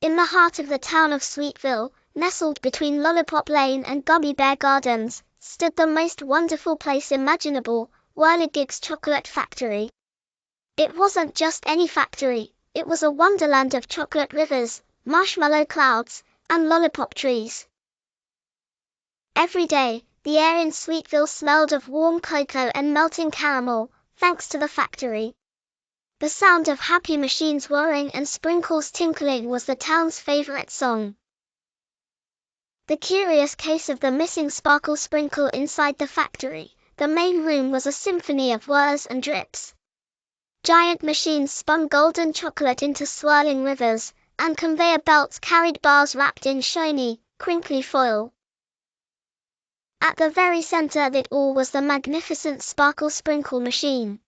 In the heart of the town of Sweetville, nestled between Lollipop Lane and Gummy Bear Gardens, stood the most wonderful place imaginable, Whirly-Gig's chocolate factory. It wasn't just any factory, it was a wonderland of chocolate rivers, marshmallow clouds, and lollipop trees. Every day, the air in Sweetville smelled of warm cocoa and melting caramel, thanks to the factory. The sound of happy machines whirring and sprinkles tinkling was the town's favorite song. The curious case of the missing sparkle sprinkle inside the factory. The main room was a symphony of whirs and drips. Giant machines spun golden chocolate into swirling rivers, and conveyor belts carried bars wrapped in shiny, crinkly foil. At the very center of it all was the magnificent sparkle sprinkle machine.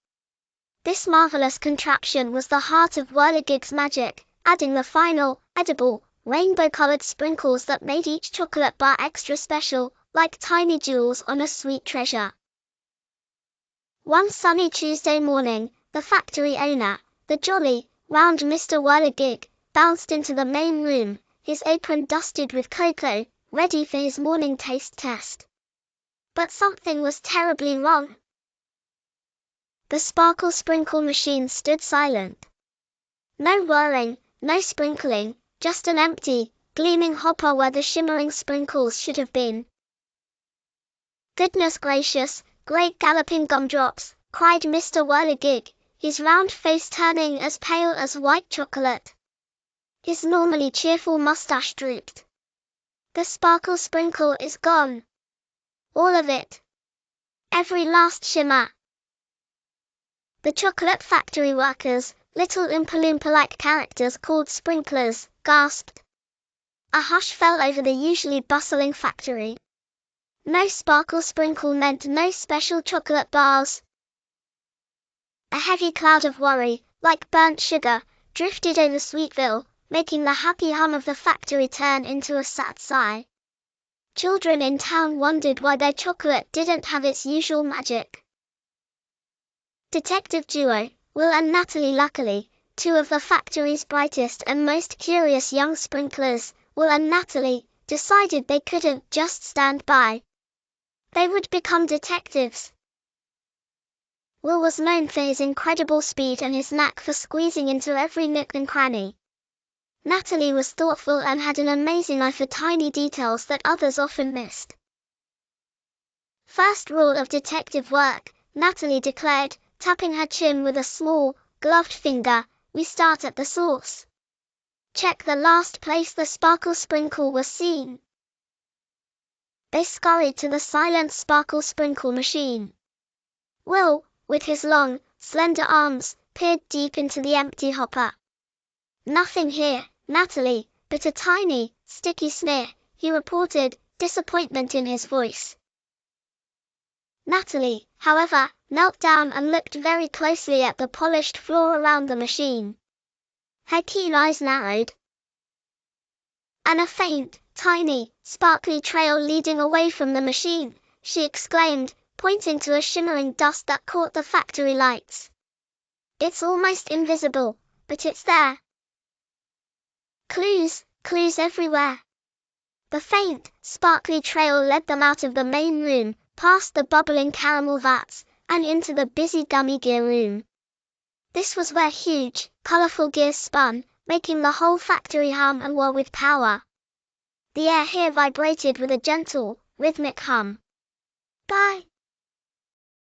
This marvelous contraption was the heart of Whirly-Gig's magic, adding the final, edible, rainbow-colored sprinkles that made each chocolate bar extra special, like tiny jewels on a sweet treasure. One sunny Tuesday morning, the factory owner, the jolly, round Mr. Whirly-Gig, bounced into the main room, his apron dusted with cocoa, ready for his morning taste test. But something was terribly wrong. The sparkle sprinkle machine stood silent. No whirring, no sprinkling, just an empty, gleaming hopper where the shimmering sprinkles should have been. "Goodness gracious, great galloping gumdrops," cried Mr. Whirly-Gig, his round face turning as pale as white chocolate. His normally cheerful mustache drooped. "The sparkle sprinkle is gone. All of it. Every last shimmer." The chocolate factory workers, little Oompa-Loompa-like characters called Sprinklers, gasped. A hush fell over the usually bustling factory. No sparkle sprinkle meant no special chocolate bars. A heavy cloud of worry, like burnt sugar, drifted over Sweetville, making the happy hum of the factory turn into a sad sigh. Children in town wondered why their chocolate didn't have its usual magic. Detective duo, Will and Natalie. Luckily, two of the factory's brightest and most curious young sprinklers, Will and Natalie, decided they couldn't just stand by. They would become detectives. Will was known for his incredible speed and his knack for squeezing into every nook and cranny. Natalie was thoughtful and had an amazing eye for tiny details that others often missed. "First rule of detective work," Natalie declared, tapping her chin with a small, gloved finger, "we start at the source. Check the last place the sparkle sprinkle was seen." They scurried to the silent sparkle sprinkle machine. Will, with his long, slender arms, peered deep into the empty hopper. "Nothing here, Natalie, but a tiny, sticky smear," he reported, disappointment in his voice. Natalie, however, knelt down and looked very closely at the polished floor around the machine. Her keen eyes narrowed. "And a faint, tiny, sparkly trail leading away from the machine," she exclaimed, pointing to a shimmering dust that caught the factory lights. "It's almost invisible, but it's there. Clues, clues everywhere." The faint, sparkly trail led them out of the main room, past the bubbling caramel vats, and into the busy gummy gear room. This was where huge, colorful gears spun, making the whole factory hum and whir with power. The air here vibrated with a gentle, rhythmic hum. "Bye,"